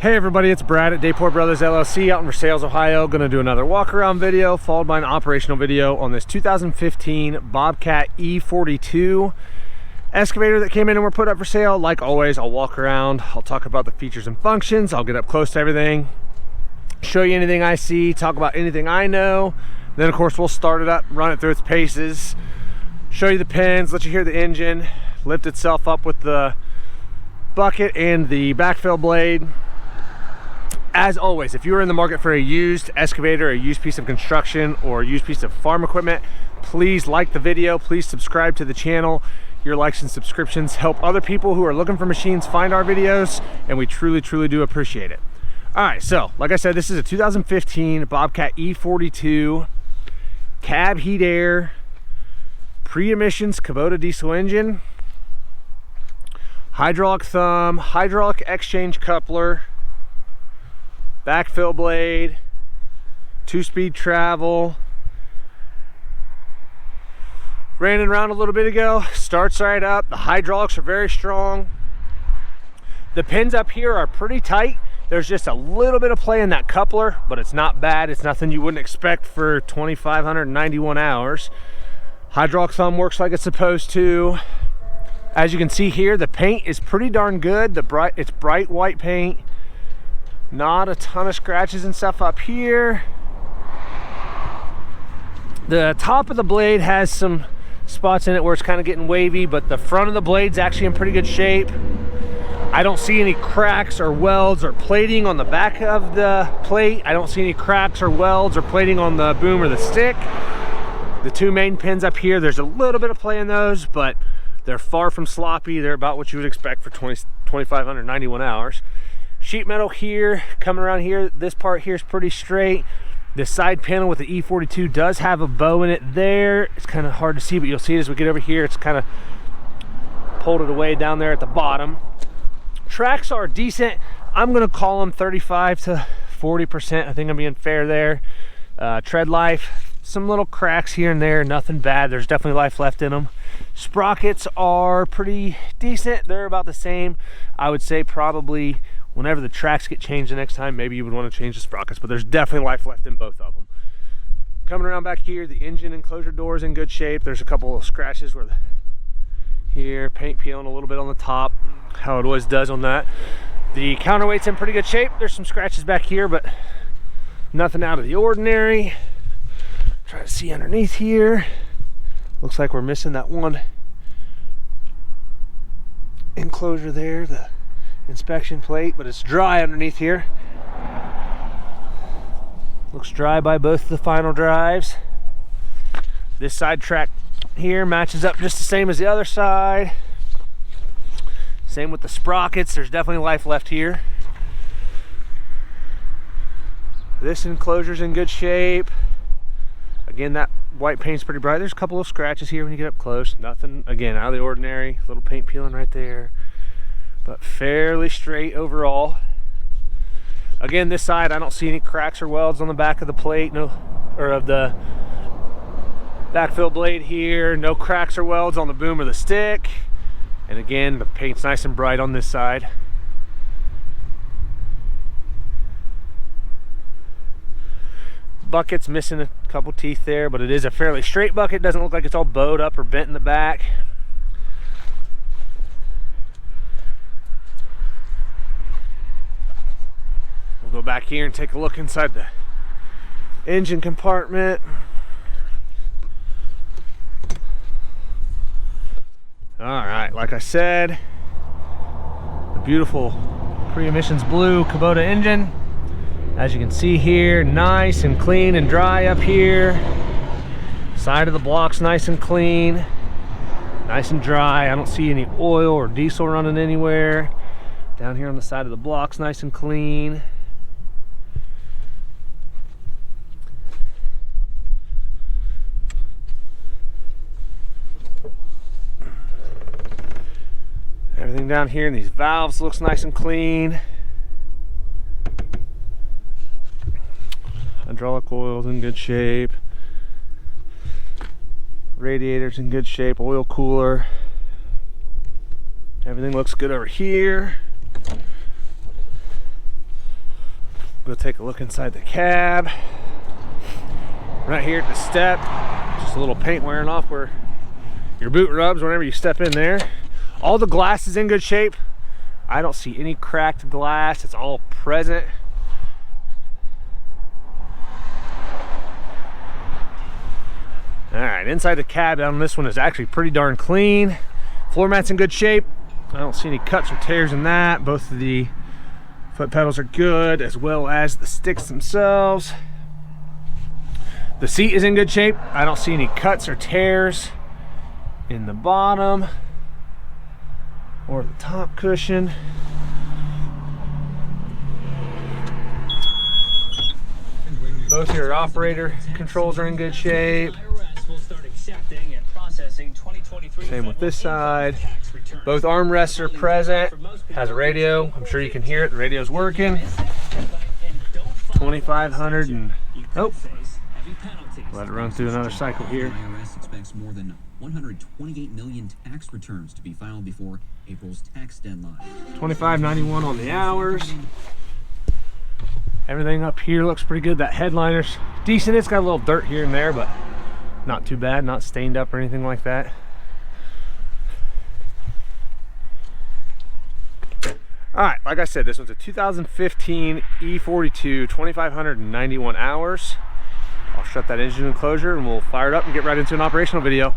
Hey everybody, it's Brad at Dayport Brothers LLC out in Versailles, Ohio. Gonna do another walk around video followed by an operational video on this 2015 Bobcat E42 excavator that came in and we're put up for sale. Like always, I'll walk around, I'll talk about the features and functions, I'll get up close to everything, show you anything I see, talk about anything I know. Then of course we'll start it up, run it through its paces, show you the pins, let you hear the engine, lift itself up with the bucket and the backfill blade. As always, if you are in the market for a used excavator, a used piece of construction, or a used piece of farm equipment, please like the video, please subscribe to the channel. Your likes and subscriptions help other people who are looking for machines find our videos, and we truly do appreciate it. All right, so like I said, this is a 2015 Bobcat E42 cab heat air pre-emissions KUBOTA diesel engine, hydraulic thumb, hydraulic exchange coupler, backfill blade, 2-speed travel. Ran it around a little bit ago, starts right up. The hydraulics are very strong. The pins up here are pretty tight. There's just a little bit of play in that coupler, but it's not bad. It's nothing you wouldn't expect for 2,591 hours. Hydraulic thumb works like it's supposed to. As you can see here, the paint is pretty darn good. It's bright white paint. Not a ton of scratches and stuff up here. The top of the blade has some spots in it where it's kind of getting wavy, but the front of the blade's actually in pretty good shape. I don't see any cracks or welds or plating on the back of the plate. I don't see any cracks or welds or plating on the boom or the stick. The two main pins up here, there's a little bit of play in those, but they're far from sloppy. They're about what you would expect for 2,591 hours. Sheet metal here, coming around here, this part here is pretty straight. The side panel with the E42 does have a bow in it there. It's kind of hard to see, but you'll see it as we get over here. It's kind of pulled it away down there at the bottom. Tracks are decent. I'm gonna call them 35 to 40%. I think I'm being fair there. Tread life, some little cracks here and there, nothing bad. There's definitely life left in them. Sprockets are pretty decent. They're about the same. I would say probably whenever the tracks get changed the next time, maybe you would want to change the sprockets, but there's definitely life left in both of them. Coming around back here, the engine enclosure door is in good shape. There's a couple of scratches where here, paint peeling a little bit on the top, how it always does on that. The counterweight's in pretty good shape. There's some scratches back here, but nothing out of the ordinary. Try to see underneath here. Looks like we're missing that one enclosure there, the inspection plate, but it's dry underneath here. Looks dry by both the final drives. This side track here matches up just the same as the other side. Same with the sprockets. There's definitely life left here. This enclosure's in good shape. Again, that white paint's pretty bright. There's a couple of scratches here when you get up close. Nothing, again, out of the ordinary. A little paint peeling right there, but fairly straight overall. Again, this side, I don't see any cracks or welds on the back of the plate, or of the backfill blade here. No cracks or welds on the boom or the stick. And again, the paint's nice and bright on this side. Bucket's missing a couple teeth there, but it is a fairly straight bucket. Doesn't look like it's all bowed up or bent in the back. We'll go back here and take a look inside the engine compartment. All right, like I said, the beautiful pre-emissions blue KUBOTA engine. As you can see here, nice and clean and dry up here. Side of the block's nice and clean, nice and dry. I don't see any oil or diesel running anywhere. Down here on the side of the block's nice and clean. Everything down here in these valves looks nice and clean. Hydraulic oil's in good shape. Radiator's in good shape. Oil cooler. Everything looks good over here. Go take a look inside the cab. Right here at the step, just a little paint wearing off where your boot rubs whenever you step in there. All the glass is in good shape. I don't see any cracked glass. It's all present. All right, inside the cab on this one is actually pretty darn clean. Floor mat's in good shape. I don't see any cuts or tears in that. Both of the foot pedals are good, as well as the sticks themselves. The seat is in good shape. I don't see any cuts or tears in the bottom or the top cushion. Both your operator controls are in good shape. Same with this side. Both armrests are present. Has a radio. I'm sure you can hear it. The radio's working. 2,500 and oh, let it run through another cycle here. IRS expects more than 128 million tax returns to be filed before April's tax deadline. 25.91 on the hours. Everything up here looks pretty good. That headliner's decent. It's got a little dirt here and there, but not too bad. Not stained up or anything like that. All right, like I said, this one's a 2015 E42, 2,591 hours. I'll shut that engine enclosure and we'll fire it up and get right into an operational video.